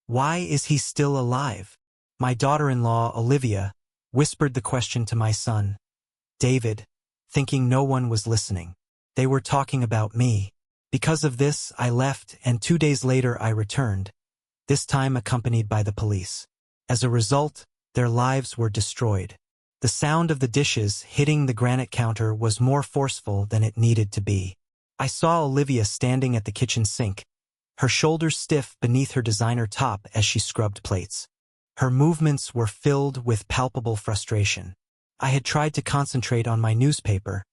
Why is he still alive? My daughter-in-law, Olivia, whispered the question to my son, David, thinking no one was listening. They were talking about me. Because of this, I left, and 2 days later I returned, this time accompanied by the police. As a result, their lives were destroyed. The sound of the dishes hitting the granite counter was more forceful than it needed to be. I saw Olivia standing at the kitchen sink, her shoulders stiff beneath her designer top as she scrubbed plates. Her movements were filled with palpable frustration. I had tried to concentrate on my newspaper,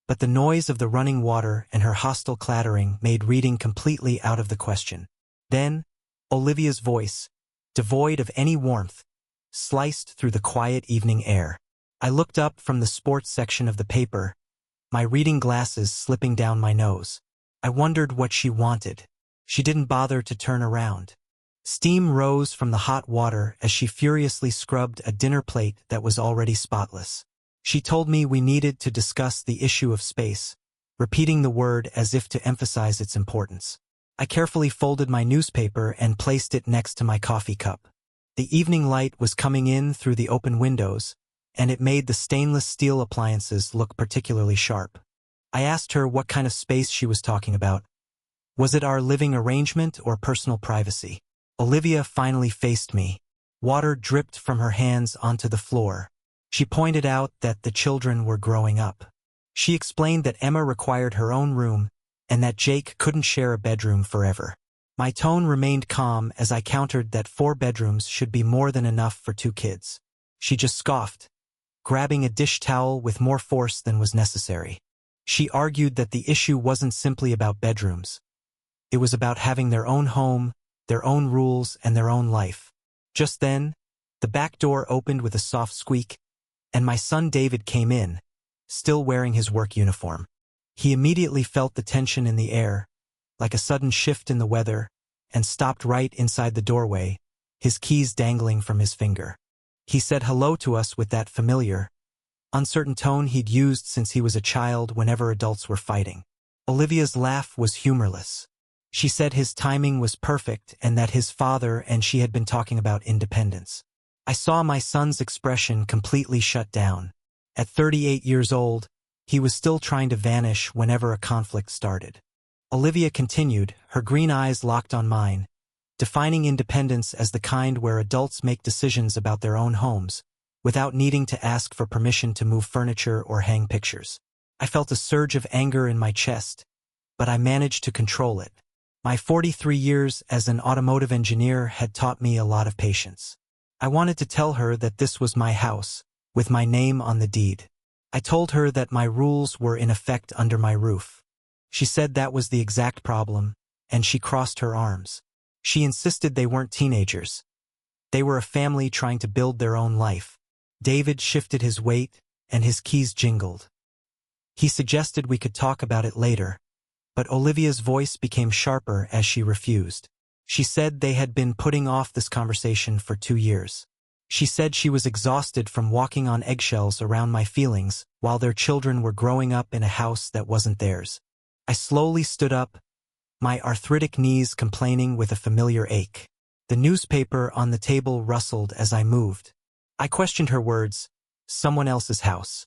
but the noise of the running water and her hostile clattering made reading completely out of the question. Then, Olivia's voice, devoid of any warmth, sliced through the quiet evening air. I looked up from the sports section of the paper, my reading glasses slipping down my nose. I wondered what she wanted. She didn't bother to turn around. Steam rose from the hot water as she furiously scrubbed a dinner plate that was already spotless. She told me we needed to discuss the issue of space, repeating the word as if to emphasize its importance. I carefully folded my newspaper and placed it next to my coffee cup. The evening light was coming in through the open windows, and it made the stainless steel appliances look particularly sharp. I asked her what kind of space she was talking about. Was it our living arrangement or personal privacy? Olivia finally faced me. Water dripped from her hands onto the floor. She pointed out that the children were growing up. She explained that Emma required her own room and that Jake couldn't share a bedroom forever. My tone remained calm as I countered that 4 bedrooms should be more than enough for 2 kids. She just scoffed, grabbing a dish towel with more force than was necessary. She argued that the issue wasn't simply about bedrooms. It was about having their own home, their own rules, and their own life. Just then, the back door opened with a soft squeak, and my son David came in, still wearing his work uniform. He immediately felt the tension in the air, like a sudden shift in the weather, and stopped right inside the doorway, his keys dangling from his finger. He said hello to us with that familiar, uncertain tone he'd used since he was a child whenever adults were fighting. Olivia's laugh was humorless. She said his timing was perfect and that his father and she had been talking about independence. I saw my son's expression completely shut down. At 38 years old, he was still trying to vanish whenever a conflict started. Olivia continued, her green eyes locked on mine, defining independence as the kind where adults make decisions about their own homes, without needing to ask for permission to move furniture or hang pictures. I felt a surge of anger in my chest, but I managed to control it. My 43 years as an automotive engineer had taught me a lot of patience. I wanted to tell her that this was my house, with my name on the deed. I told her that my rules were in effect under my roof. She said that was the exact problem, and she crossed her arms. She insisted they weren't teenagers. They were a family trying to build their own life. David shifted his weight, and his keys jingled. He suggested we could talk about it later, but Olivia's voice became sharper as she refused. She said they had been putting off this conversation for 2 years. She said she was exhausted from walking on eggshells around my feelings while their children were growing up in a house that wasn't theirs. I slowly stood up, my arthritic knees complaining with a familiar ache. The newspaper on the table rustled as I moved. I questioned her words, someone else's house,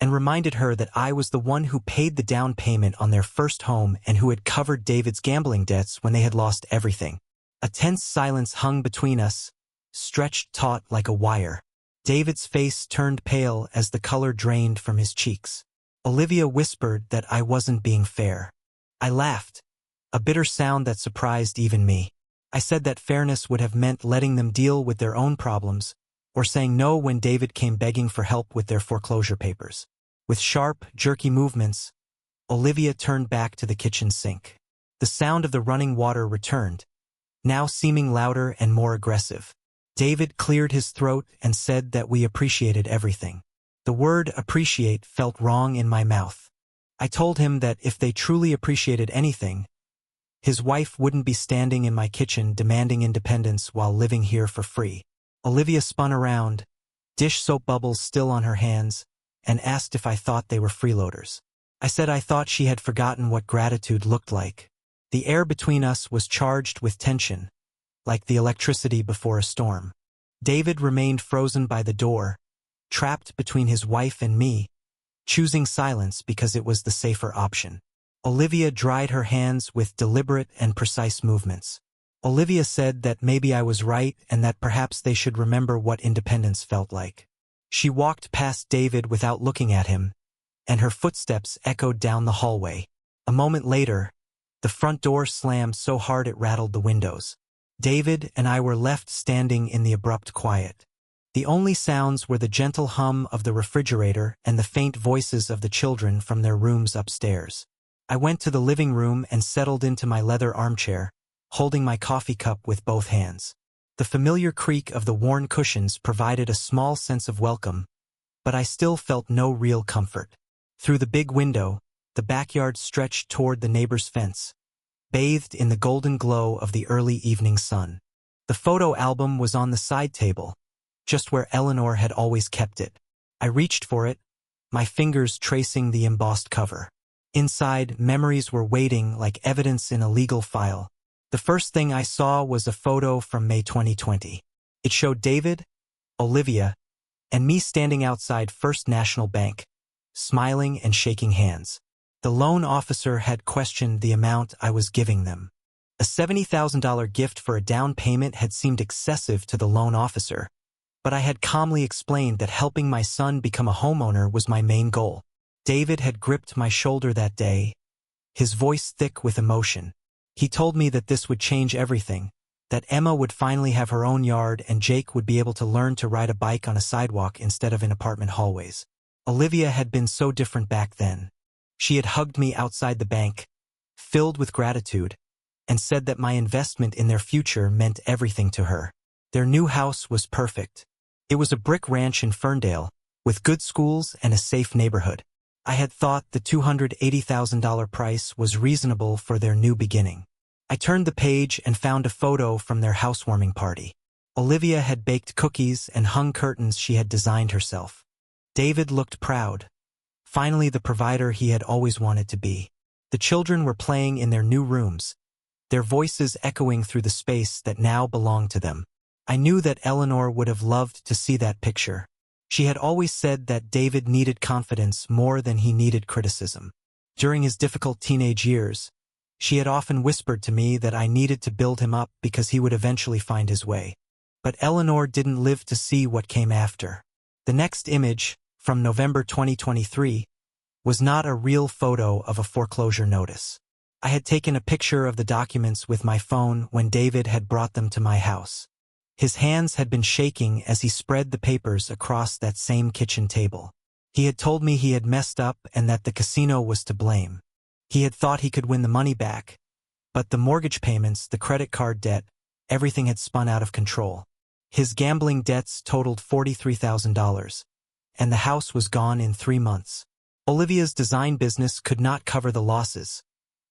and reminded her that I was the one who paid the down payment on their first home and who had covered David's gambling debts when they had lost everything. A tense silence hung between us, stretched taut like a wire. David's face turned pale as the color drained from his cheeks. Olivia whispered that I wasn't being fair. I laughed, a bitter sound that surprised even me. I said that fairness would have meant letting them deal with their own problems, or saying no when David came begging for help with their foreclosure papers. With sharp, jerky movements, Olivia turned back to the kitchen sink. The sound of the running water returned, now seeming louder and more aggressive. David cleared his throat and said that we appreciated everything. The word appreciate felt wrong in my mouth. I told him that if they truly appreciated anything, his wife wouldn't be standing in my kitchen demanding independence while living here for free. Olivia spun around, dish soap bubbles still on her hands, and asked if I thought they were freeloaders. I said I thought she had forgotten what gratitude looked like. The air between us was charged with tension, like the electricity before a storm. David remained frozen by the door, trapped between his wife and me, choosing silence because it was the safer option. Olivia dried her hands with deliberate and precise movements. Olivia said that maybe I was right and that perhaps they should remember what independence felt like. She walked past David without looking at him, and her footsteps echoed down the hallway. A moment later, the front door slammed so hard it rattled the windows. David and I were left standing in the abrupt quiet. The only sounds were the gentle hum of the refrigerator and the faint voices of the children from their rooms upstairs. I went to the living room and settled into my leather armchair, holding my coffee cup with both hands. The familiar creak of the worn cushions provided a small sense of welcome, but I still felt no real comfort. Through the big window, the backyard stretched toward the neighbor's fence, bathed in the golden glow of the early evening sun. The photo album was on the side table, just where Eleanor had always kept it. I reached for it, my fingers tracing the embossed cover. Inside, memories were waiting like evidence in a legal file. The first thing I saw was a photo from May 2020. It showed David, Olivia, and me standing outside First National Bank, smiling and shaking hands. The loan officer had questioned the amount I was giving them. A $70,000 gift for a down payment had seemed excessive to the loan officer, but I had calmly explained that helping my son become a homeowner was my main goal. David had gripped my shoulder that day, his voice thick with emotion. He told me that this would change everything, that Emma would finally have her own yard and Jake would be able to learn to ride a bike on a sidewalk instead of in apartment hallways. Olivia had been so different back then. She had hugged me outside the bank, filled with gratitude, and said that my investment in their future meant everything to her. Their new house was perfect. It was a brick ranch in Ferndale, with good schools and a safe neighborhood. I had thought the $280,000 price was reasonable for their new beginning. I turned the page and found a photo from their housewarming party. Olivia had baked cookies and hung curtains she had designed herself. David looked proud, finally the provider he had always wanted to be. The children were playing in their new rooms, their voices echoing through the space that now belonged to them. I knew that Eleanor would have loved to see that picture. She had always said that David needed confidence more than he needed criticism. During his difficult teenage years, she had often whispered to me that I needed to build him up because he would eventually find his way. But Eleanor didn't live to see what came after. The next image, from November 2023, was not a real photo of a foreclosure notice. I had taken a picture of the documents with my phone when David had brought them to my house. His hands had been shaking as he spread the papers across that same kitchen table. He had told me he had messed up and that the casino was to blame. He had thought he could win the money back, but the mortgage payments, the credit card debt, everything had spun out of control. His gambling debts totaled $43,000, and the house was gone in 3 months. Olivia's design business could not cover the losses,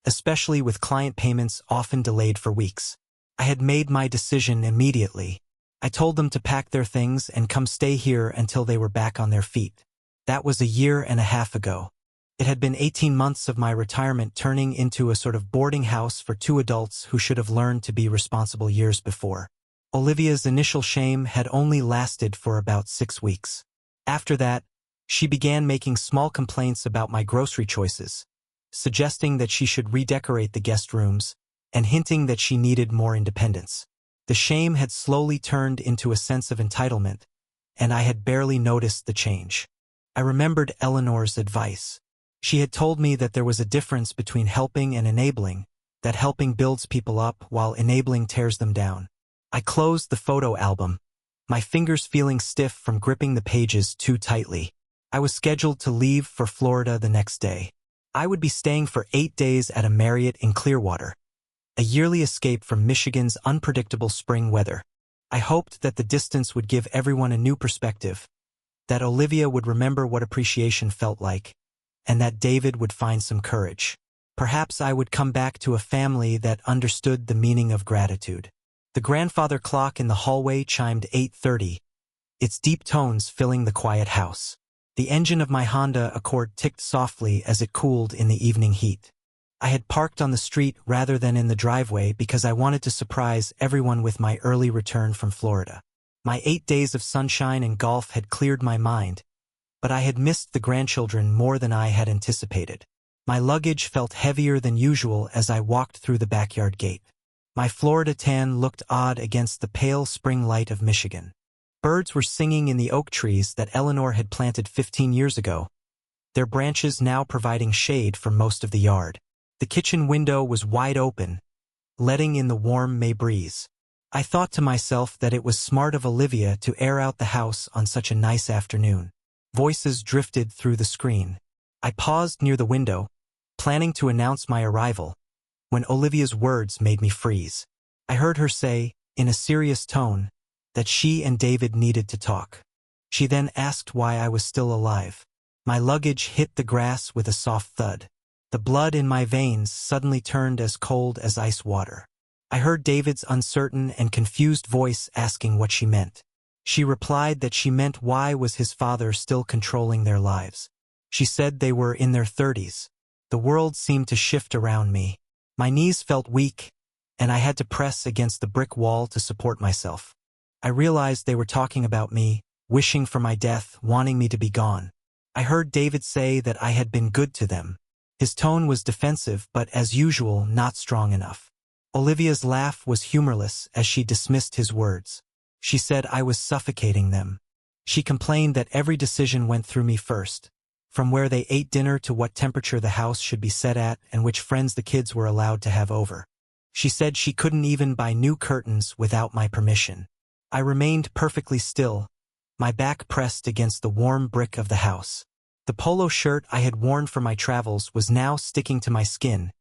especially with client payments often delayed for weeks. I had made my decision immediately. I told them to pack their things and come stay here until they were back on their feet. That was a year and a half ago. It had been 18 months of my retirement turning into a sort of boarding house for 2 adults who should have learned to be responsible years before. Olivia's initial shame had only lasted for about 6 weeks. After that, she began making small complaints about my grocery choices, suggesting that she should redecorate the guest rooms, and hinting that she needed more independence. The shame had slowly turned into a sense of entitlement, and I had barely noticed the change. I remembered Eleanor's advice. She had told me that there was a difference between helping and enabling, that helping builds people up while enabling tears them down. I closed the photo album, my fingers feeling stiff from gripping the pages too tightly. I was scheduled to leave for Florida the next day. I would be staying for 8 days at a Marriott in Clearwater, a yearly escape from Michigan's unpredictable spring weather. I hoped that the distance would give everyone a new perspective, that Olivia would remember what appreciation felt like, and that David would find some courage. Perhaps I would come back to a family that understood the meaning of gratitude. The grandfather clock in the hallway chimed 8:30, its deep tones filling the quiet house. The engine of my Honda Accord ticked softly as it cooled in the evening heat. I had parked on the street rather than in the driveway because I wanted to surprise everyone with my early return from Florida. My 8 days of sunshine and golf had cleared my mind, but I had missed the grandchildren more than I had anticipated. My luggage felt heavier than usual as I walked through the backyard gate. My Florida tan looked odd against the pale spring light of Michigan. Birds were singing in the oak trees that Eleanor had planted 15 years ago, their branches now providing shade for most of the yard. The kitchen window was wide open, letting in the warm May breeze. I thought to myself that it was smart of Olivia to air out the house on such a nice afternoon. Voices drifted through the screen. I paused near the window, planning to announce my arrival, when Olivia's words made me freeze. I heard her say, in a serious tone, that she and David needed to talk. She then asked why I was still alive. My luggage hit the grass with a soft thud. The blood in my veins suddenly turned as cold as ice water. I heard David's uncertain and confused voice asking what she meant. She replied that she meant why was his father still controlling their lives. She said they were in their 30s. The world seemed to shift around me. My knees felt weak, and I had to press against the brick wall to support myself. I realized they were talking about me, wishing for my death, wanting me to be gone. I heard David say that I had been good to them. His tone was defensive, but as usual, not strong enough. Olivia's laugh was humorless as she dismissed his words. She said I was suffocating them. She complained that every decision went through me first, from where they ate dinner to what temperature the house should be set at and which friends the kids were allowed to have over. She said she couldn't even buy new curtains without my permission. I remained perfectly still, my back pressed against the warm brick of the house. The polo shirt I had worn for my travels was now sticking to my skin,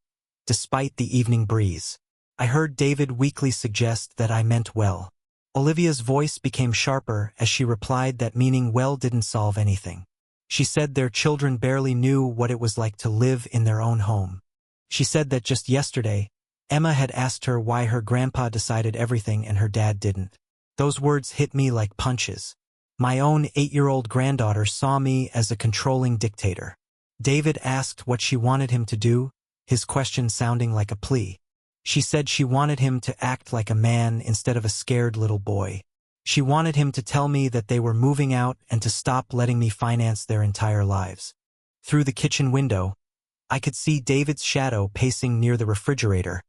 despite the evening breeze. I heard David weakly suggest that I meant well. Olivia's voice became sharper as she replied that meaning well didn't solve anything. She said their children barely knew what it was like to live in their own home. She said that just yesterday, Emma had asked her why her grandpa decided everything and her dad didn't. Those words hit me like punches. My own 8-year-old granddaughter saw me as a controlling dictator. David asked what she wanted him to do, his question sounding like a plea. She said she wanted him to act like a man instead of a scared little boy. She wanted him to tell me that they were moving out and to stop letting me finance their entire lives. Through the kitchen window, I could see David's shadow pacing near the refrigerator,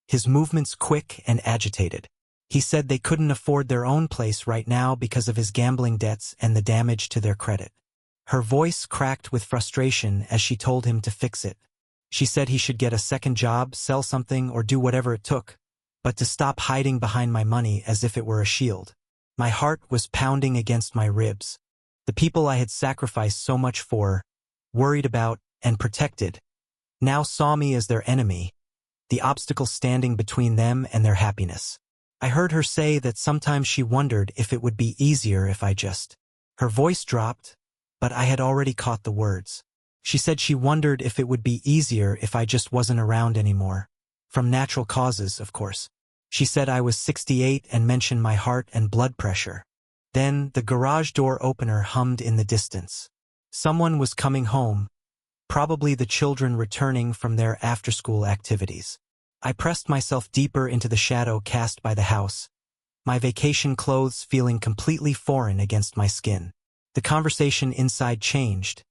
his movements quick and agitated. He said they couldn't afford their own place right now because of his gambling debts and the damage to their credit. Her voice cracked with frustration as she told him to fix it. She said he should get a second job, sell something, or do whatever it took, but to stop hiding behind my money as if it were a shield. My heart was pounding against my ribs. The people I had sacrificed so much for, worried about, and protected, now saw me as their enemy, the obstacle standing between them and their happiness. I heard her say that sometimes she wondered if it would be easier if I just... Her voice dropped, but I had already caught the words. She said she wondered if it would be easier if I just wasn't around anymore. From natural causes, of course. She said I was 68 and mentioned my heart and blood pressure. Then the garage door opener hummed in the distance. Someone was coming home, probably the children returning from their after-school activities. I pressed myself deeper into the shadow cast by the house, my vacation clothes feeling completely foreign against my skin. The conversation inside changed,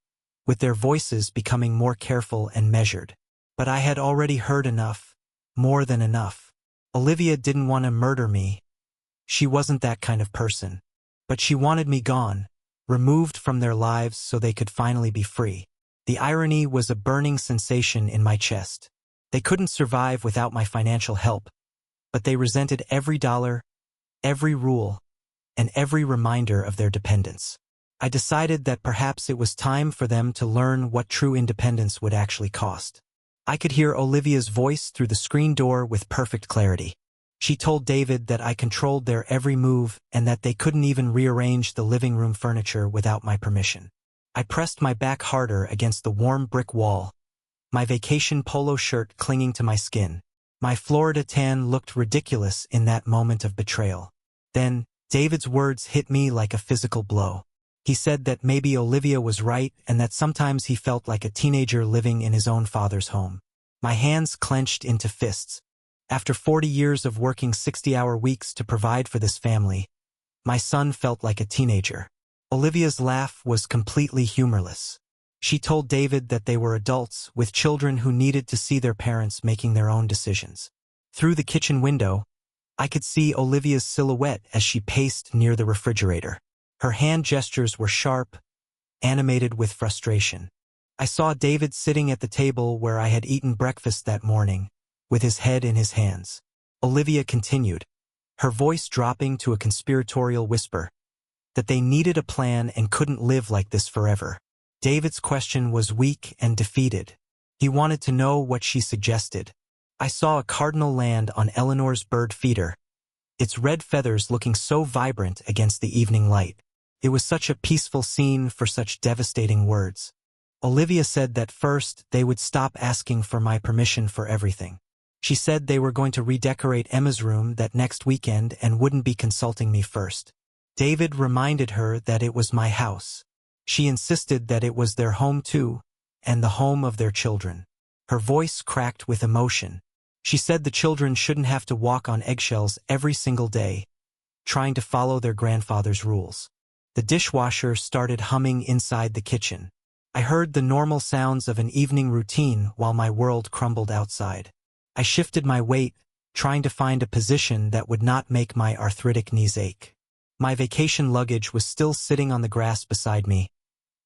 with their voices becoming more careful and measured. But I had already heard enough, more than enough. Olivia didn't want to murder me. She wasn't that kind of person. But she wanted me gone, removed from their lives so they could finally be free. The irony was a burning sensation in my chest. They couldn't survive without my financial help, but they resented every dollar, every rule, and every reminder of their dependence. I decided that perhaps it was time for them to learn what true independence would actually cost. I could hear Olivia's voice through the screen door with perfect clarity. She told David that I controlled their every move and that they couldn't even rearrange the living room furniture without my permission. I pressed my back harder against the warm brick wall, my vacation polo shirt clinging to my skin. My Florida tan looked ridiculous in that moment of betrayal. Then, David's words hit me like a physical blow. He said that maybe Olivia was right and that sometimes he felt like a teenager living in his own father's home. My hands clenched into fists. After 40 years of working 60-hour weeks to provide for this family, my son felt like a teenager. Olivia's laugh was completely humorless. She told David that they were adults with children who needed to see their parents making their own decisions. Through the kitchen window, I could see Olivia's silhouette as she paced near the refrigerator. Her hand gestures were sharp, animated with frustration. I saw David sitting at the table where I had eaten breakfast that morning, with his head in his hands. Olivia continued, her voice dropping to a conspiratorial whisper, that they needed a plan and couldn't live like this forever. David's question was weak and defeated. He wanted to know what she suggested. I saw a cardinal land on Eleanor's bird feeder, its red feathers looking so vibrant against the evening light. It was such a peaceful scene for such devastating words. Olivia said that first they would stop asking for my permission for everything. She said they were going to redecorate Emma's room that next weekend and wouldn't be consulting me first. David reminded her that it was my house. She insisted that it was their home too, and the home of their children. Her voice cracked with emotion. She said the children shouldn't have to walk on eggshells every single day, trying to follow their grandfather's rules. The dishwasher started humming inside the kitchen. I heard the normal sounds of an evening routine while my world crumbled outside. I shifted my weight, trying to find a position that would not make my arthritic knees ache. My vacation luggage was still sitting on the grass beside me,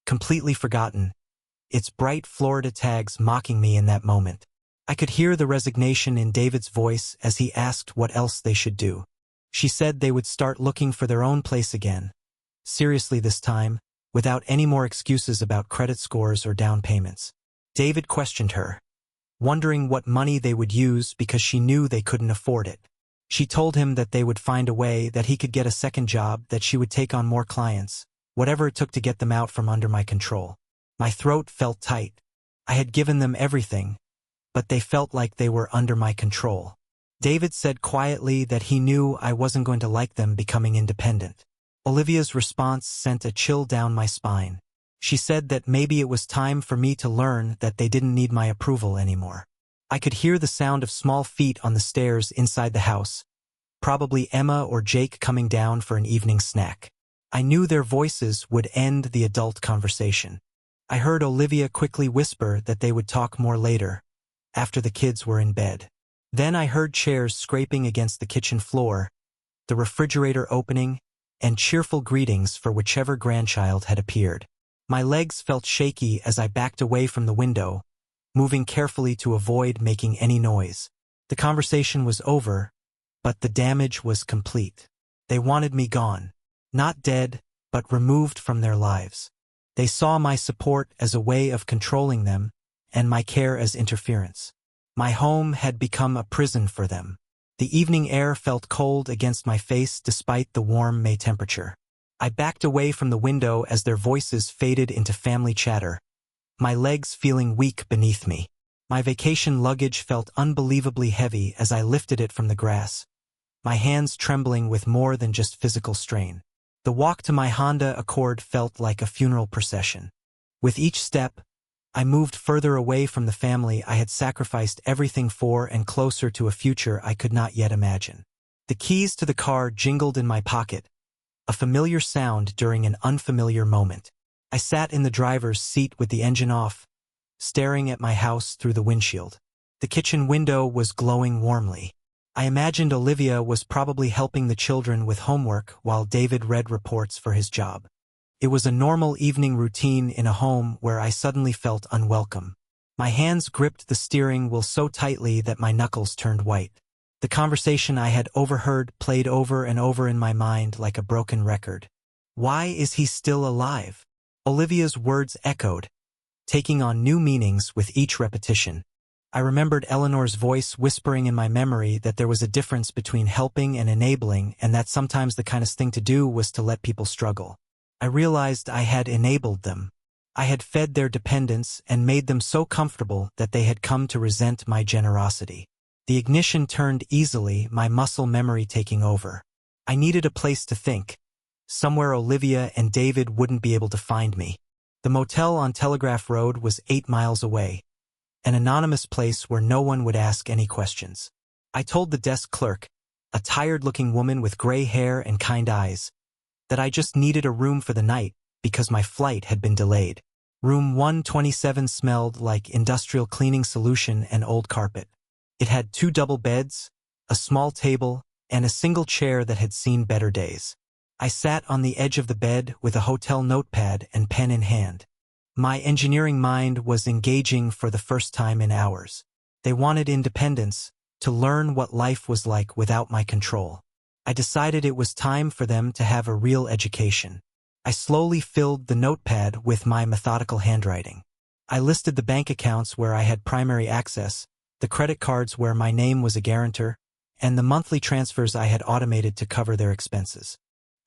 completely forgotten, its bright Florida tags mocking me in that moment. I could hear the resignation in David's voice as he asked what else they should do. She said they would start looking for their own place again. Seriously this time, without any more excuses about credit scores or down payments. David questioned her, wondering what money they would use because she knew they couldn't afford it. She told him that they would find a way, that he could get a second job, that she would take on more clients, whatever it took to get them out from under my control. My throat felt tight. I had given them everything, but they felt like they were under my control. David said quietly that he knew I wasn't going to like them becoming independent. Olivia's response sent a chill down my spine. She said that maybe it was time for me to learn that they didn't need my approval anymore. I could hear the sound of small feet on the stairs inside the house, probably Emma or Jake coming down for an evening snack. I knew their voices would end the adult conversation. I heard Olivia quickly whisper that they would talk more later, after the kids were in bed. Then I heard chairs scraping against the kitchen floor, the refrigerator opening, and cheerful greetings for whichever grandchild had appeared. My legs felt shaky as I backed away from the window, moving carefully to avoid making any noise. The conversation was over, but the damage was complete. They wanted me gone. Not dead, but removed from their lives. They saw my support as a way of controlling them, and my care as interference. My home had become a prison for them. The evening air felt cold against my face despite the warm May temperature. I backed away from the window as their voices faded into family chatter, my legs feeling weak beneath me. My vacation luggage felt unbelievably heavy as I lifted it from the grass, my hands trembling with more than just physical strain. The walk to my Honda Accord felt like a funeral procession. With each step, I moved further away from the family I had sacrificed everything for and closer to a future I could not yet imagine. The keys to the car jingled in my pocket, a familiar sound during an unfamiliar moment. I sat in the driver's seat with the engine off, staring at my house through the windshield. The kitchen window was glowing warmly. I imagined Olivia was probably helping the children with homework while David read reports for his job. It was a normal evening routine in a home where I suddenly felt unwelcome. My hands gripped the steering wheel so tightly that my knuckles turned white. The conversation I had overheard played over and over in my mind like a broken record. Why is he still alive? Olivia's words echoed, taking on new meanings with each repetition. I remembered Eleanor's voice whispering in my memory that there was a difference between helping and enabling, and that sometimes the kindest thing to do was to let people struggle. I realized I had enabled them. I had fed their dependence and made them so comfortable that they had come to resent my generosity. The ignition turned easily, my muscle memory taking over. I needed a place to think, somewhere Olivia and David wouldn't be able to find me. The motel on Telegraph Road was 8 miles away, an anonymous place where no one would ask any questions. I told the desk clerk, a tired-looking woman with gray hair and kind eyes, that I just needed a room for the night because my flight had been delayed. Room 127 smelled like industrial cleaning solution and old carpet. It had 2 double beds, a small table, and a single chair that had seen better days. I sat on the edge of the bed with a hotel notepad and pen in hand. My engineering mind was engaging for the first time in hours. They wanted independence, to learn what life was like without my control. I decided it was time for them to have a real education. I slowly filled the notepad with my methodical handwriting. I listed the bank accounts where I had primary access, the credit cards where my name was a guarantor, and the monthly transfers I had automated to cover their expenses.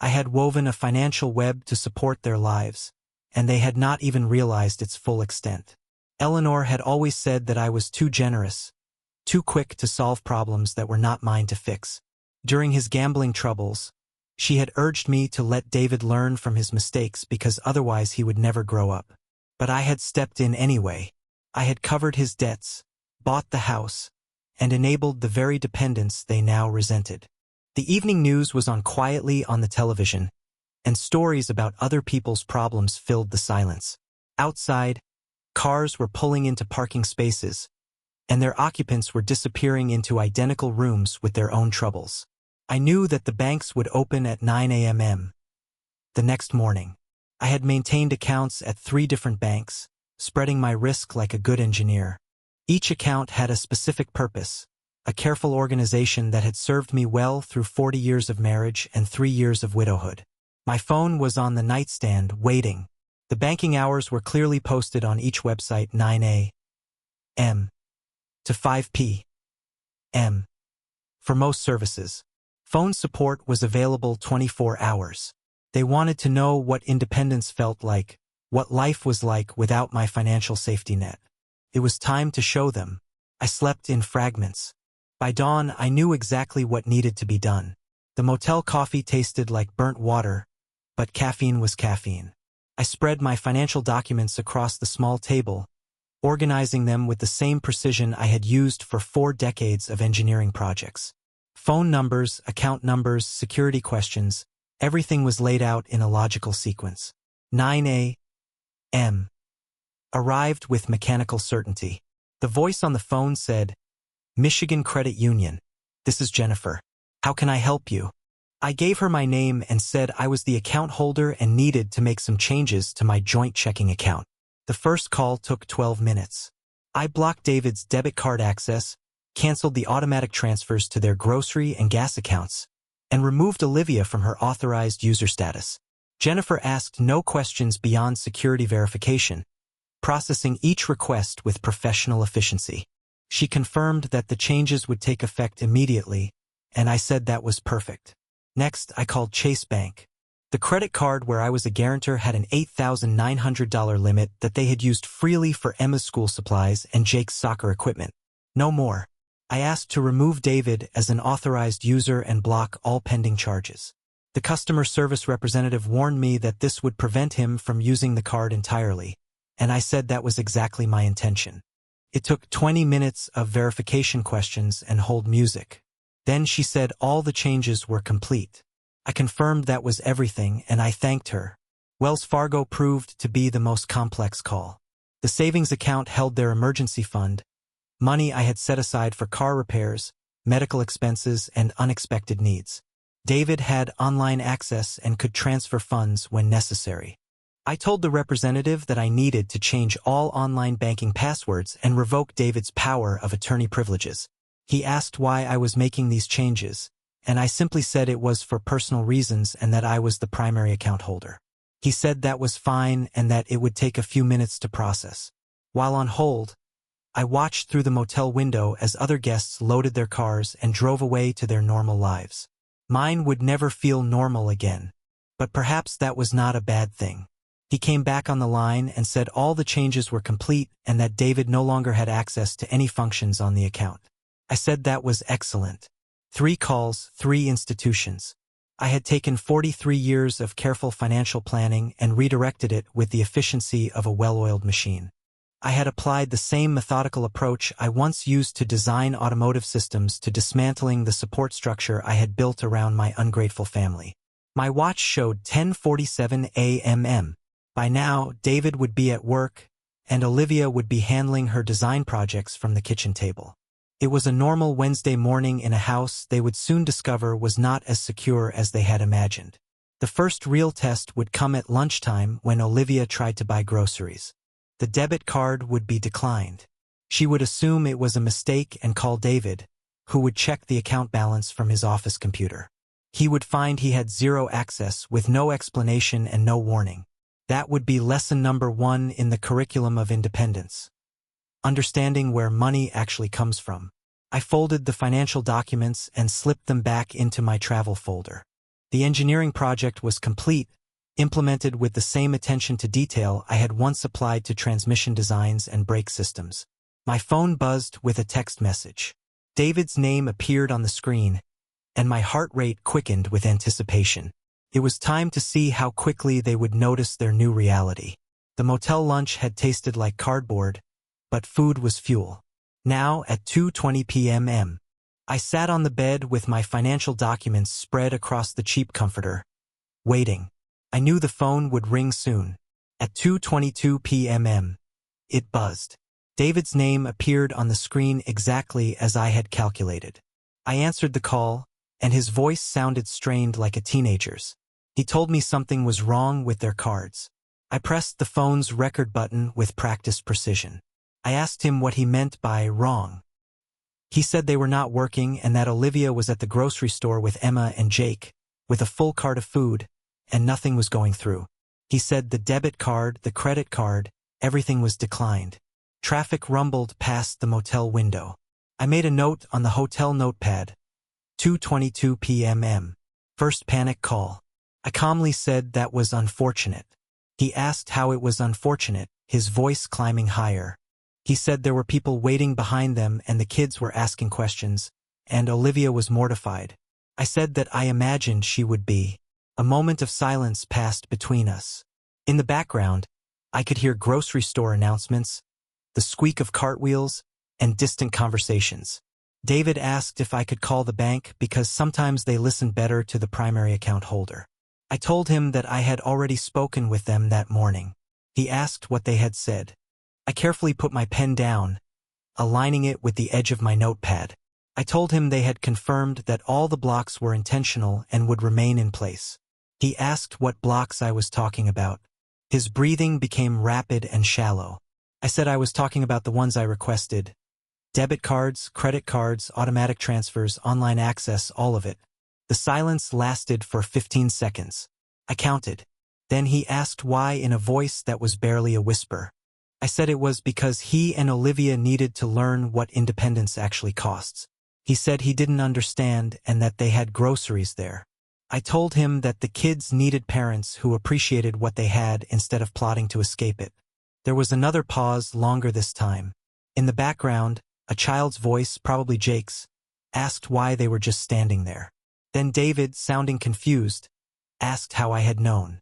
I had woven a financial web to support their lives, and they had not even realized its full extent. Eleanor had always said that I was too generous, too quick to solve problems that were not mine to fix. During his gambling troubles, she had urged me to let David learn from his mistakes because otherwise he would never grow up. But I had stepped in anyway. I had covered his debts, bought the house, and enabled the very dependence they now resented. The evening news was on quietly on the television, and stories about other people's problems filled the silence. Outside, cars were pulling into parking spaces, and their occupants were disappearing into identical rooms with their own troubles. I knew that the banks would open at 9 a.m. the next morning. I had maintained accounts at 3 different banks, spreading my risk like a good engineer. Each account had a specific purpose, a careful organization that had served me well through 40 years of marriage and 3 years of widowhood. My phone was on the nightstand, waiting. The banking hours were clearly posted on each website: 9 a.m. to 5 p.m. for most services. Phone support was available 24 hours. They wanted to know what independence felt like, what life was like without my financial safety net. It was time to show them. I slept in fragments. By dawn, I knew exactly what needed to be done. The motel coffee tasted like burnt water, but caffeine was caffeine. I spread my financial documents across the small table, organizing them with the same precision I had used for 4 decades of engineering projects. Phone numbers, account numbers, security questions, everything was laid out in a logical sequence. 9 a.m. arrived with mechanical certainty. The voice on the phone said, "Michigan Credit Union. This is Jennifer. How can I help you?" I gave her my name and said I was the account holder and needed to make some changes to my joint checking account. The first call took 12 minutes. I blocked David's debit card access, canceled the automatic transfers to their grocery and gas accounts, and removed Olivia from her authorized user status. Jennifer asked no questions beyond security verification, processing each request with professional efficiency. She confirmed that the changes would take effect immediately, and I said that was perfect. Next, I called Chase Bank. The credit card where I was a guarantor had an $8,900 limit that they had used freely for Emma's school supplies and Jake's soccer equipment. No more. I asked to remove David as an authorized user and block all pending charges. The customer service representative warned me that this would prevent him from using the card entirely, and I said that was exactly my intention. It took 20 minutes of verification questions and hold music. Then she said all the changes were complete. I confirmed that was everything, and I thanked her. Wells Fargo proved to be the most complex call. The savings account held their emergency fund, money I had set aside for car repairs, medical expenses, and unexpected needs. David had online access and could transfer funds when necessary. I told the representative that I needed to change all online banking passwords and revoke David's power of attorney privileges. He asked why I was making these changes, and I simply said it was for personal reasons and that I was the primary account holder. He said that was fine and that it would take a few minutes to process. While on hold, I watched through the motel window as other guests loaded their cars and drove away to their normal lives. Mine would never feel normal again, but perhaps that was not a bad thing. He came back on the line and said all the changes were complete and that David no longer had access to any functions on the account. I said that was excellent. 3 calls, 3 institutions. I had taken 43 years of careful financial planning and redirected it with the efficiency of a well-oiled machine. I had applied the same methodical approach I once used to design automotive systems to dismantling the support structure I had built around my ungrateful family. My watch showed 10:47 a.m. By now, David would be at work, and Olivia would be handling her design projects from the kitchen table. It was a normal Wednesday morning in a house they would soon discover was not as secure as they had imagined. The first real test would come at lunchtime when Olivia tried to buy groceries. The debit card would be declined. She would assume it was a mistake and call David, who would check the account balance from his office computer. He would find he had zero access with no explanation and no warning. That would be lesson number 1 in the curriculum of independence. Understanding where money actually comes from. I folded the financial documents and slipped them back into my travel folder. The engineering project was complete, implemented with the same attention to detail I had once applied to transmission designs and brake systems. My phone buzzed with a text message. David's name appeared on the screen, and my heart rate quickened with anticipation. It was time to see how quickly they would notice their new reality. The motel lunch had tasted like cardboard, but food was fuel. Now, at 2:20 p.m., I sat on the bed with my financial documents spread across the cheap comforter, waiting. I knew the phone would ring soon. At 2:22 p.m., it buzzed. David's name appeared on the screen exactly as I had calculated. I answered the call, and his voice sounded strained like a teenager's. He told me something was wrong with their cards. I pressed the phone's record button with practiced precision. I asked him what he meant by wrong. He said they were not working and that Olivia was at the grocery store with Emma and Jake, with a full cart of food, and nothing was going through. He said the debit card, the credit card, everything was declined. Traffic rumbled past the motel window. I made a note on the hotel notepad. 2:22 p.m. First panic call. I calmly said that was unfortunate. He asked how it was unfortunate, his voice climbing higher. He said there were people waiting behind them and the kids were asking questions, and Olivia was mortified. I said that I imagined she would be. A moment of silence passed between us. In the background, I could hear grocery store announcements, the squeak of cartwheels, and distant conversations. David asked if I could call the bank because sometimes they listen better to the primary account holder. I told him that I had already spoken with them that morning. He asked what they had said. I carefully put my pen down, aligning it with the edge of my notepad. I told him they had confirmed that all the blocks were intentional and would remain in place. He asked what blocks I was talking about. His breathing became rapid and shallow. I said I was talking about the ones I requested. Debit cards, credit cards, automatic transfers, online access, all of it. The silence lasted for 15 seconds. I counted. Then he asked why in a voice that was barely a whisper. I said it was because he and Olivia needed to learn what independence actually costs. He said he didn't understand and that they had groceries there. I told him that the kids needed parents who appreciated what they had instead of plotting to escape it. There was another pause, longer this time. In the background, a child's voice, probably Jake's, asked why they were just standing there. Then David, sounding confused, asked how I had known.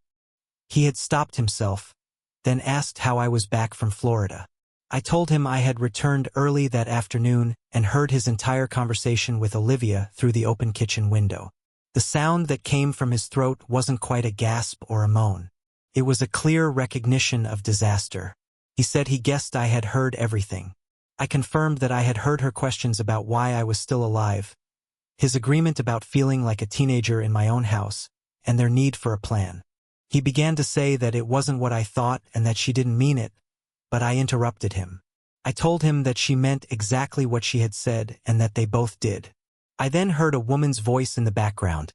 He had stopped himself, then asked how I was back from Florida. I told him I had returned early that afternoon and heard his entire conversation with Olivia through the open kitchen window. The sound that came from his throat wasn't quite a gasp or a moan. It was a clear recognition of disaster. He said he guessed I had heard everything. I confirmed that I had heard her questions about why I was still alive, his agreement about feeling like a teenager in my own house, and their need for a plan. He began to say that it wasn't what I thought and that she didn't mean it, but I interrupted him. I told him that she meant exactly what she had said and that they both did. I then heard a woman's voice in the background,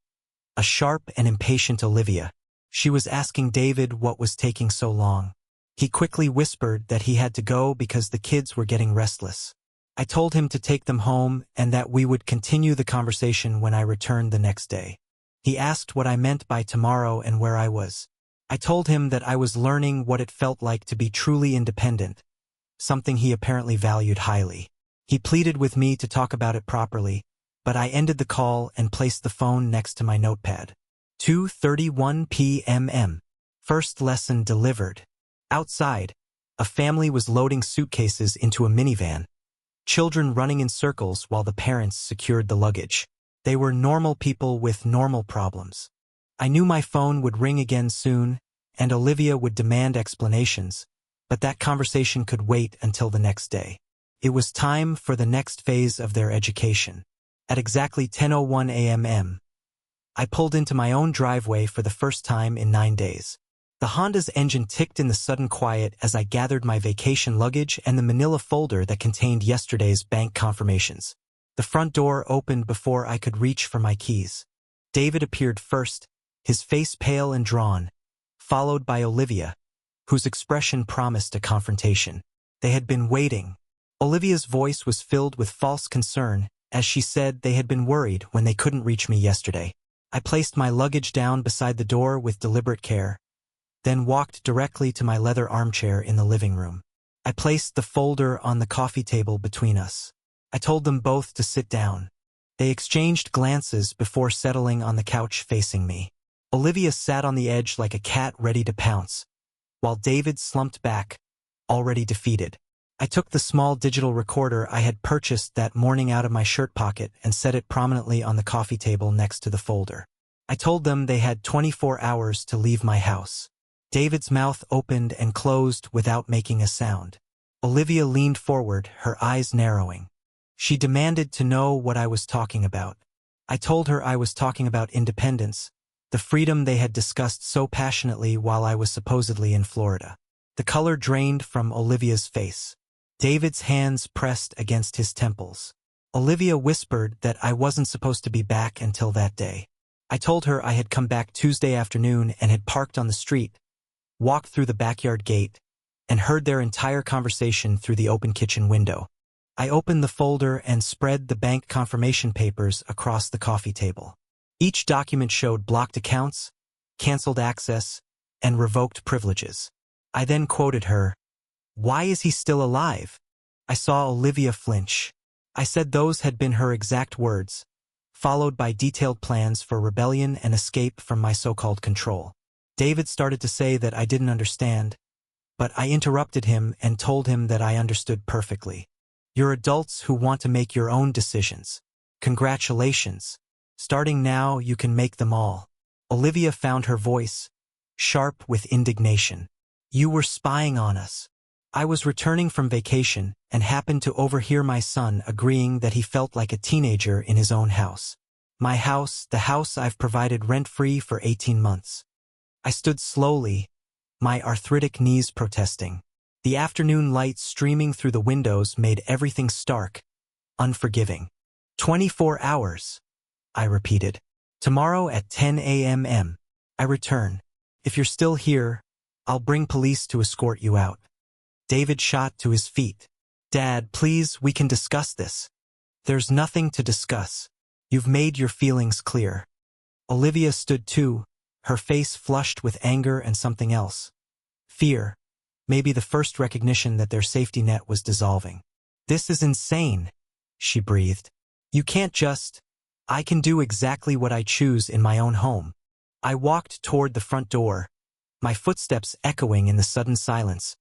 a sharp and impatient Olivia. She was asking David what was taking so long. He quickly whispered that he had to go because the kids were getting restless. I told him to take them home and that we would continue the conversation when I returned the next day. He asked what I meant by tomorrow and where I was. I told him that I was learning what it felt like to be truly independent, something he apparently valued highly. He pleaded with me to talk about it properly, but I ended the call and placed the phone next to my notepad. 2:31 p.m. First lesson delivered. Outside, A family was loading suitcases into a minivan, children running in circles while the parents secured the luggage. They were normal people with normal problems. I knew my phone would ring again soon, and Olivia would demand explanations, but that conversation could wait until the next day. It was time for the next phase of their education. At exactly 10:01 a.m., I pulled into my own driveway for the first time in 9 days. The Honda's engine ticked in the sudden quiet as I gathered my vacation luggage and the manila folder that contained yesterday's bank confirmations. The front door opened before I could reach for my keys. David appeared first, his face pale and drawn, followed by Olivia, whose expression promised a confrontation. They had been waiting. Olivia's voice was filled with false concern, as she said they had been worried when they couldn't reach me yesterday. I placed my luggage down beside the door with deliberate care, then walked directly to my leather armchair in the living room. I placed the folder on the coffee table between us. I told them both to sit down. They exchanged glances before settling on the couch facing me. Olivia sat on the edge like a cat ready to pounce, while David slumped back, already defeated. I took the small digital recorder I had purchased that morning out of my shirt pocket and set it prominently on the coffee table next to the folder. I told them they had 24 hours to leave my house. David's mouth opened and closed without making a sound. Olivia leaned forward, her eyes narrowing. She demanded to know what I was talking about. I told her I was talking about independence, the freedom they had discussed so passionately while I was supposedly in Florida. The color drained from Olivia's face. David's hands pressed against his temples. Olivia whispered that I wasn't supposed to be back until that day. I told her I had come back Tuesday afternoon and had parked on the street, walked through the backyard gate, and heard their entire conversation through the open kitchen window. I opened the folder and spread the bank confirmation papers across the coffee table. Each document showed blocked accounts, canceled access, and revoked privileges. I then quoted her, "Why is he still alive?" I saw Olivia flinch. I said those had been her exact words, followed by detailed plans for rebellion and escape from my so-called control. David started to say that I didn't understand, but I interrupted him and told him that I understood perfectly. You're adults who want to make your own decisions. Congratulations. Starting now, you can make them all. Olivia found her voice, sharp with indignation. You were spying on us. I was returning from vacation and happened to overhear my son agreeing that he felt like a teenager in his own house. My house, the house I've provided rent-free for 18 months. I stood slowly, my arthritic knees protesting. The afternoon light streaming through the windows made everything stark, unforgiving. 24 hours, I repeated. Tomorrow at 10 a.m. I return. If you're still here, I'll bring police to escort you out. David shot to his feet. Dad, please, we can discuss this. There's nothing to discuss. You've made your feelings clear. Olivia stood too, her face flushed with anger and something else. Fear. Maybe the first recognition that their safety net was dissolving. This is insane, she breathed. You can't just... I can do exactly what I choose in my own home. I walked toward the front door, my footsteps echoing in the sudden silence.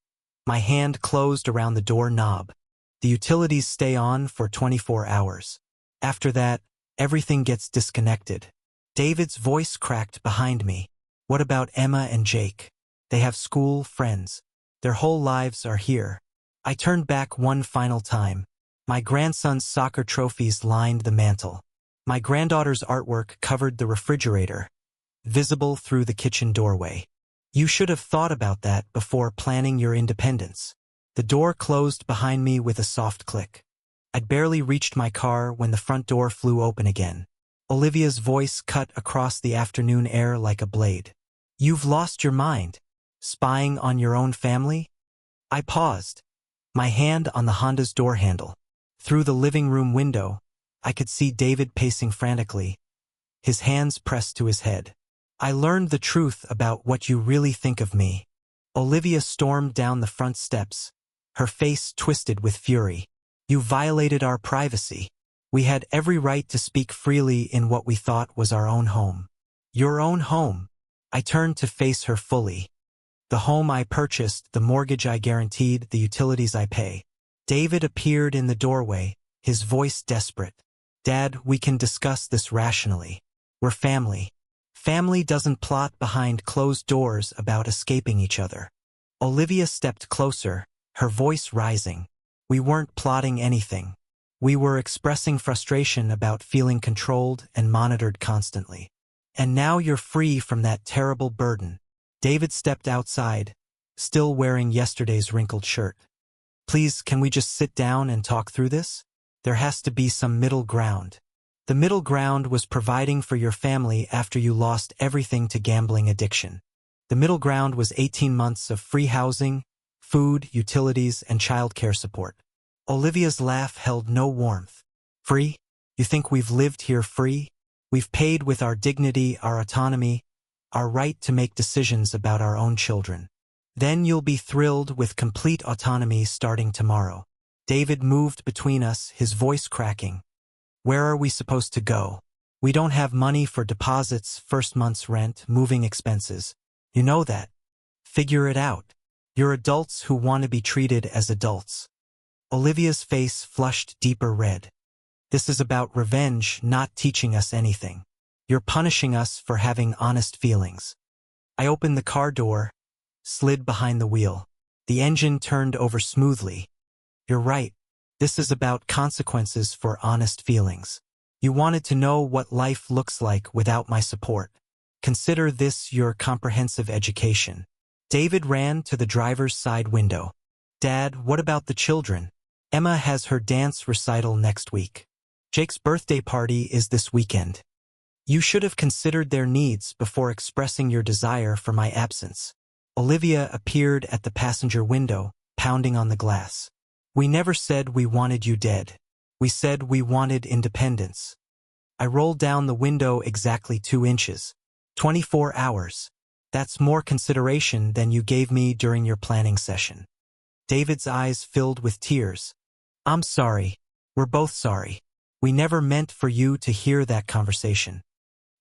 My hand closed around the door knob. The utilities stay on for 24 hours. After that, everything gets disconnected. David's voice cracked behind me. What about Emma and Jake? They have school, friends. Their whole lives are here. I turned back one final time. My grandson's soccer trophies lined the mantel. My granddaughter's artwork covered the refrigerator, visible through the kitchen doorway. You should have thought about that before planning your independence. The door closed behind me with a soft click. I'd barely reached my car when the front door flew open again. Olivia's voice cut across the afternoon air like a blade. You've lost your mind. Spying on your own family? I paused, my hand on the Honda's door handle. Through the living room window, I could see David pacing frantically, his hands pressed to his head. I learned the truth about what you really think of me. Olivia stormed down the front steps, her face twisted with fury. You violated our privacy. We had every right to speak freely in what we thought was our own home. Your own home. I turned to face her fully. The home I purchased, the mortgage I guaranteed, the utilities I pay. David appeared in the doorway, his voice desperate. Dad, we can discuss this rationally. We're family. Family doesn't plot behind closed doors about escaping each other. Olivia stepped closer, her voice rising. We weren't plotting anything. We were expressing frustration about feeling controlled and monitored constantly. And now you're free from that terrible burden. David stepped outside, still wearing yesterday's wrinkled shirt. Please, can we just sit down and talk through this? There has to be some middle ground. The middle ground was providing for your family after you lost everything to gambling addiction. The middle ground was 18 months of free housing, food, utilities, and childcare support. Olivia's laugh held no warmth. Free? You think we've lived here free? We've paid with our dignity, our autonomy, our right to make decisions about our own children. Then you'll be thrilled with complete autonomy starting tomorrow. David moved between us, his voice cracking. Where are we supposed to go? We don't have money for deposits, first month's rent, moving expenses. You know that. Figure it out. You're adults who want to be treated as adults. Olivia's face flushed deeper red. This is about revenge, not teaching us anything. You're punishing us for having honest feelings. I opened the car door, slid behind the wheel. The engine turned over smoothly. You're right. This is about consequences for honest feelings. You wanted to know what life looks like without my support. Consider this your comprehensive education. David ran to the driver's side window. Dad, what about the children? Emma has her dance recital next week. Jake's birthday party is this weekend. You should have considered their needs before expressing your desire for my absence. Olivia appeared at the passenger window, pounding on the glass. We never said we wanted you dead. We said we wanted independence. I rolled down the window exactly 2 inches. 24 hours. That's more consideration than you gave me during your planning session. David's eyes filled with tears. I'm sorry. We're both sorry. We never meant for you to hear that conversation.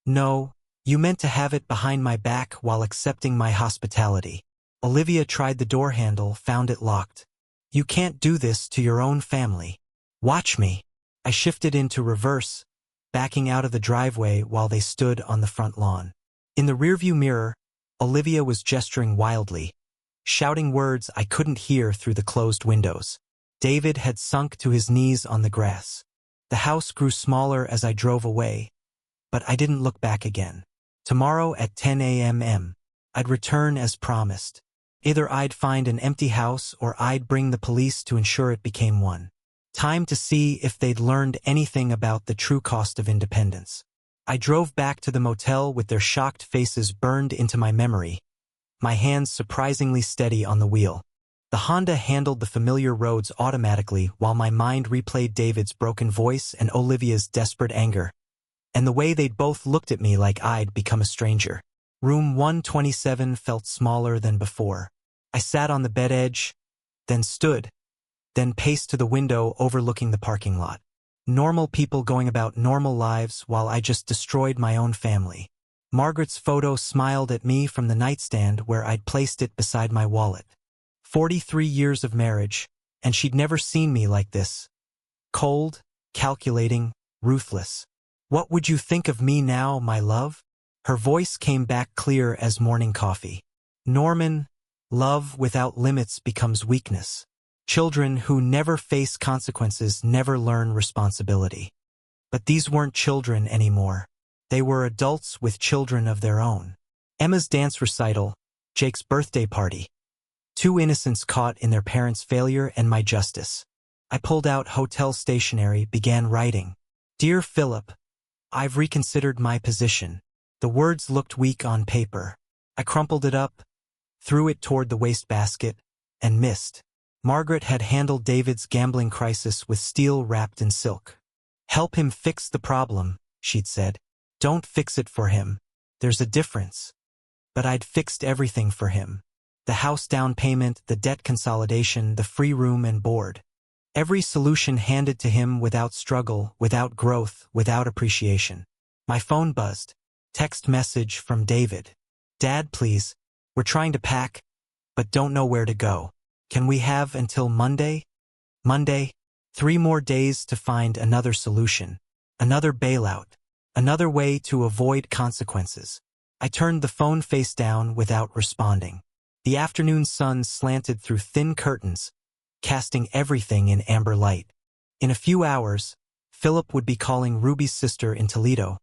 No, you meant to have it behind my back while accepting my hospitality. Olivia tried the door handle, found it locked. You can't do this to your own family. Watch me. I shifted into reverse, backing out of the driveway while they stood on the front lawn. In the rearview mirror, Olivia was gesturing wildly, shouting words I couldn't hear through the closed windows. David had sunk to his knees on the grass. The house grew smaller as I drove away, but I didn't look back again. Tomorrow at 10 a.m. I'd return as promised. Either I'd find an empty house or I'd bring the police to ensure it became one. Time to see if they'd learned anything about the true cost of independence. I drove back to the motel with their shocked faces burned into my memory, my hands surprisingly steady on the wheel. The Honda handled the familiar roads automatically while my mind replayed David's broken voice and Olivia's desperate anger, and the way they'd both looked at me like I'd become a stranger. Room 127 felt smaller than before. I sat on the bed edge, then stood, then paced to the window overlooking the parking lot. Normal people going about normal lives while I just destroyed my own family. Margaret's photo smiled at me from the nightstand where I'd placed it beside my wallet. 43 years of marriage, and she'd never seen me like this. Cold, calculating, ruthless. What would you think of me now, my love? Her voice came back clear as morning coffee. Norman, love without limits becomes weakness. Children who never face consequences never learn responsibility. But these weren't children anymore. They were adults with children of their own. Emma's dance recital, Jake's birthday party. 2 innocents caught in their parents' failure and my justice. I pulled out hotel stationery, began writing. Dear Philip, I've reconsidered my position. The words looked weak on paper. I crumpled it up, threw it toward the wastebasket, and missed. Margaret had handled David's gambling crisis with steel wrapped in silk. Help him fix the problem, she'd said. Don't fix it for him. There's a difference. But I'd fixed everything for him. The house down payment, the debt consolidation, the free room and board. Every solution handed to him without struggle, without growth, without appreciation. My phone buzzed. Text message from David. Dad, please. We're trying to pack. but don't know where to go. Can we have until Monday? Monday? 3 more days to find another solution. Another bailout. Another way to avoid consequences. I turned the phone face down without responding. The afternoon sun slanted through thin curtains, casting everything in amber light. In a few hours, Philip would be calling Ruby's sister in Toledo,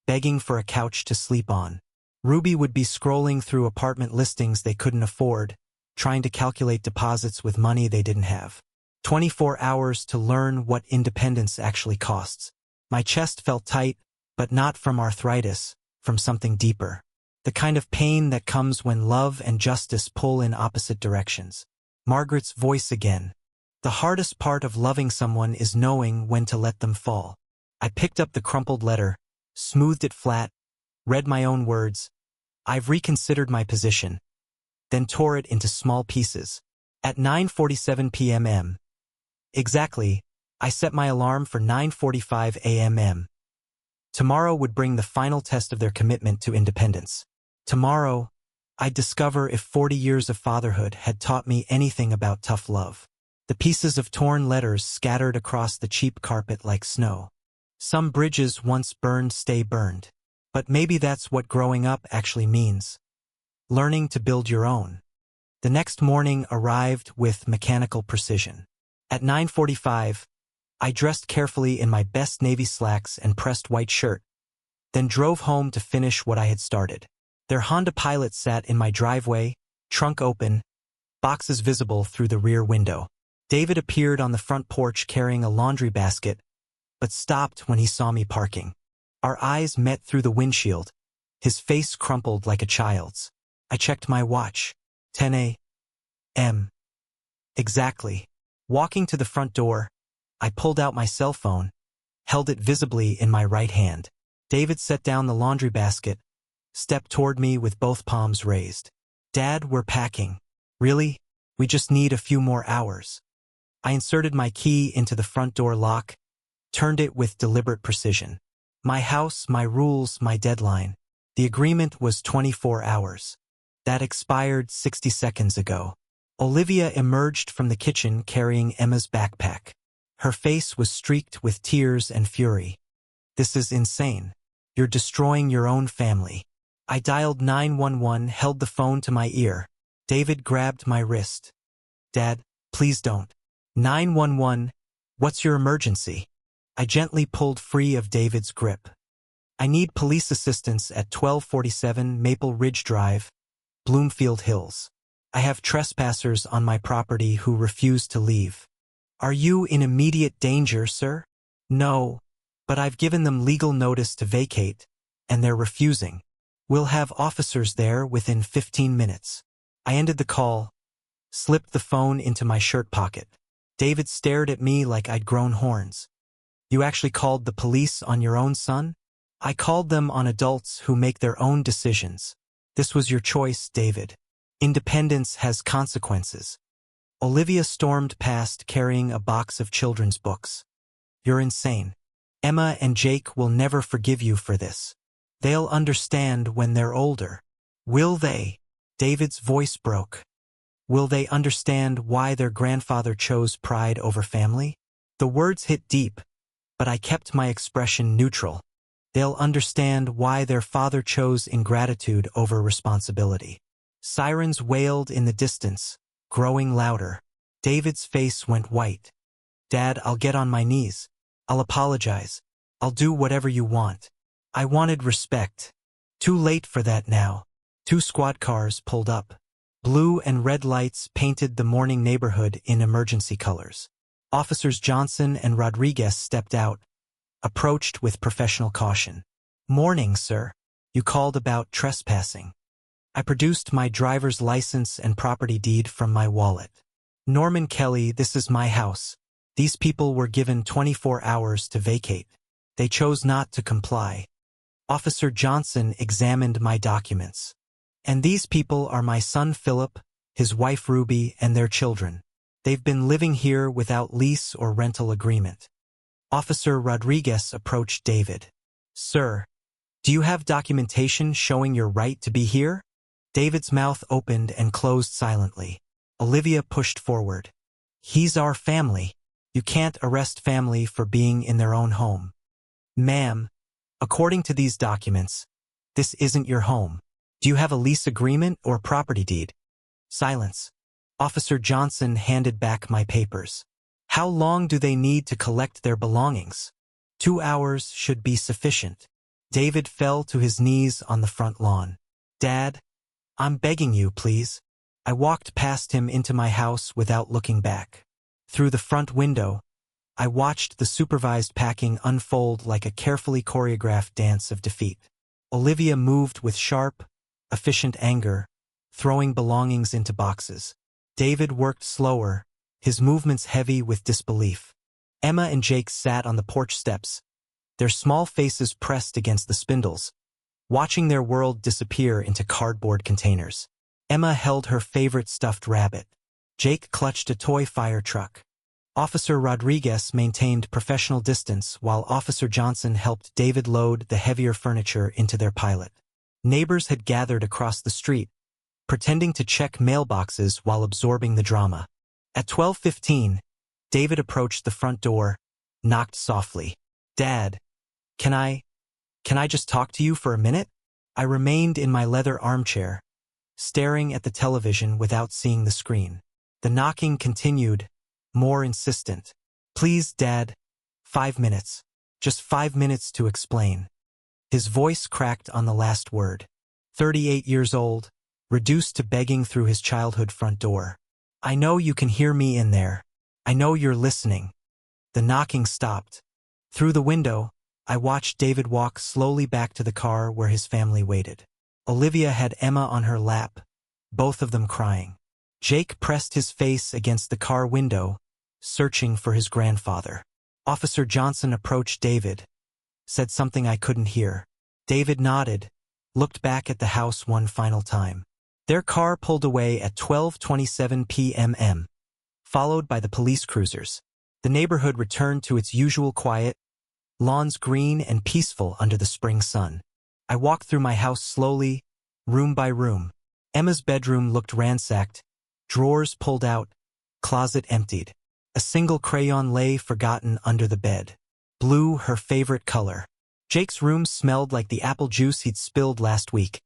begging for a couch to sleep on. Ruby would be scrolling through apartment listings they couldn't afford, trying to calculate deposits with money they didn't have. 24 hours to learn what independence actually costs. My chest felt tight, but not from arthritis, from something deeper. The kind of pain that comes when love and justice pull in opposite directions. Margaret's voice again. The hardest part of loving someone is knowing when to let them fall. I picked up the crumpled letter, smoothed it flat, read my own words. I've reconsidered my position, then tore it into small pieces. At 9:47 p.m. Exactly, I set my alarm for 9:45 a.m. Tomorrow would bring the final test of their commitment to independence. Tomorrow, I'd discover if 40 years of fatherhood had taught me anything about tough love. The pieces of torn letters scattered across the cheap carpet like snow. Some bridges once burned stay burned. But maybe that's what growing up actually means. Learning to build your own. The next morning arrived with mechanical precision. At 9:45, I dressed carefully in my best navy slacks and pressed white shirt, then drove home to finish what I had started. Their Honda Pilot sat in my driveway, trunk open, boxes visible through the rear window. David appeared on the front porch carrying a laundry basket, but stopped when he saw me parking. Our eyes met through the windshield, his face crumpled like a child's. I checked my watch. 10 a.m. Exactly. Walking to the front door, I pulled out my cell phone, held it visibly in my right hand. David set down the laundry basket, stepped toward me with both palms raised. Dad, we're packing. Really? We just need a few more hours. I inserted my key into the front door lock, turned it with deliberate precision. My house, my rules, my deadline. The agreement was 24 hours. That expired 60 seconds ago. Olivia emerged from the kitchen carrying Emma's backpack. Her face was streaked with tears and fury. This is insane. You're destroying your own family. I dialed 911, held the phone to my ear. David grabbed my wrist. Dad, please don't. 911, what's your emergency? I gently pulled free of David's grip. I need police assistance at 1247 Maple Ridge Drive, Bloomfield Hills. I have trespassers on my property who refuse to leave. Are you in immediate danger, sir? No, but I've given them legal notice to vacate, and they're refusing. We'll have officers there within 15 minutes. I ended the call, slipped the phone into my shirt pocket. David stared at me like I'd grown horns. You actually called the police on your own son? I called them on adults who make their own decisions. This was your choice, David. Independence has consequences. Olivia stormed past carrying a box of children's books. You're insane. Emma and Jake will never forgive you for this. They'll understand when they're older. Will they? David's voice broke. Will they understand why their grandfather chose pride over family? The words hit deep, but I kept my expression neutral. They'll understand why their father chose ingratitude over responsibility. Sirens wailed in the distance, growing louder. David's face went white. Dad, I'll get on my knees. I'll apologize. I'll do whatever you want. I wanted respect. Too late for that now. 2 squad cars pulled up. Blue and red lights painted the morning neighborhood in emergency colors. Officers Johnson and Rodriguez stepped out, approached with professional caution. Morning, sir. You called about trespassing. I produced my driver's license and property deed from my wallet. Norman Kelly, this is my house. These people were given 24 hours to vacate. They chose not to comply. Officer Johnson examined my documents. And these people are my son Philip, his wife Ruby, and their children. They've been living here without lease or rental agreement. Officer Rodriguez approached David. Sir, do you have documentation showing your right to be here? David's mouth opened and closed silently. Olivia pushed forward. He's our family. You can't arrest family for being in their own home. Ma'am, according to these documents, this isn't your home. Do you have a lease agreement or property deed? Silence. Officer Johnson handed back my papers. How long do they need to collect their belongings? 2 hours should be sufficient. David fell to his knees on the front lawn. Dad, I'm begging you, please. I walked past him into my house without looking back. Through the front window, I watched the supervised packing unfold like a carefully choreographed dance of defeat. Olivia moved with sharp, efficient anger, throwing belongings into boxes. David worked slower, his movements heavy with disbelief. Emma and Jake sat on the porch steps, their small faces pressed against the spindles, watching their world disappear into cardboard containers. Emma held her favorite stuffed rabbit. Jake clutched a toy fire truck. Officer Rodriguez maintained professional distance while Officer Johnson helped David load the heavier furniture into their pilot. Neighbors had gathered across the street, pretending to check mailboxes while absorbing the drama. At 12:15, David approached the front door, knocked softly. Dad, can I just talk to you for a minute? I remained in my leather armchair, staring at the television without seeing the screen. The knocking continued, more insistent. Please, Dad, 5 minutes. Just 5 minutes to explain. His voice cracked on the last word. 38 years old, reduced to begging through his childhood front door. I know you can hear me in there. I know you're listening. The knocking stopped. Through the window, I watched David walk slowly back to the car where his family waited. Olivia had Emma on her lap, both of them crying. Jake pressed his face against the car window, searching for his grandfather. Officer Johnson approached David, said something I couldn't hear. David nodded, looked back at the house one final time. Their car pulled away at 12:27 p.m., followed by the police cruisers. The neighborhood returned to its usual quiet, lawns green and peaceful under the spring sun. I walked through my house slowly, room by room. Emma's bedroom looked ransacked, drawers pulled out, closet emptied. A single crayon lay forgotten under the bed. Blue, her favorite color. Jake's room smelled like the apple juice he'd spilled last week,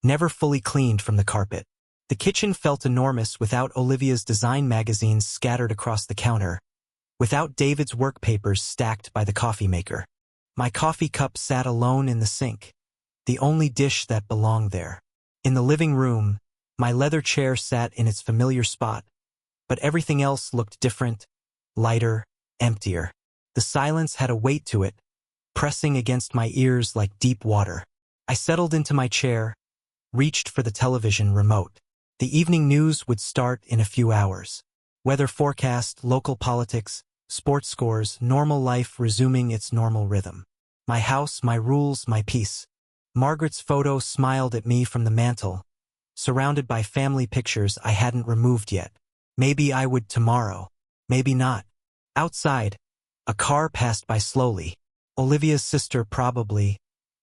never fully cleaned from the carpet. The kitchen felt enormous without Olivia's design magazines scattered across the counter, without David's work papers stacked by the coffee maker. My coffee cup sat alone in the sink, the only dish that belonged there. In the living room, my leather chair sat in its familiar spot, but everything else looked different, lighter, emptier. The silence had a weight to it, pressing against my ears like deep water. I settled into my chair, reached for the television remote. The evening news would start in a few hours. Weather forecast, local politics, sports scores, normal life resuming its normal rhythm. My house, my rules, my peace. Margaret's photo smiled at me from the mantel, surrounded by family pictures I hadn't removed yet. Maybe I would tomorrow. Maybe not. Outside, a car passed by slowly. Olivia's sister probably,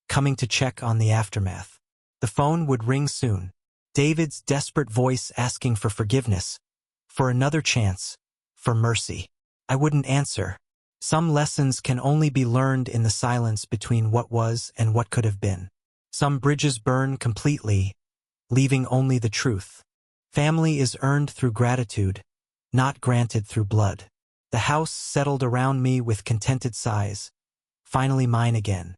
coming to check on the aftermath. The phone would ring soon. David's desperate voice asking for forgiveness, for another chance, for mercy. I wouldn't answer. Some lessons can only be learned in the silence between what was and what could have been. Some bridges burn completely, leaving only the truth. Family is earned through gratitude, not granted through blood. The house settled around me with contented sighs, finally mine again.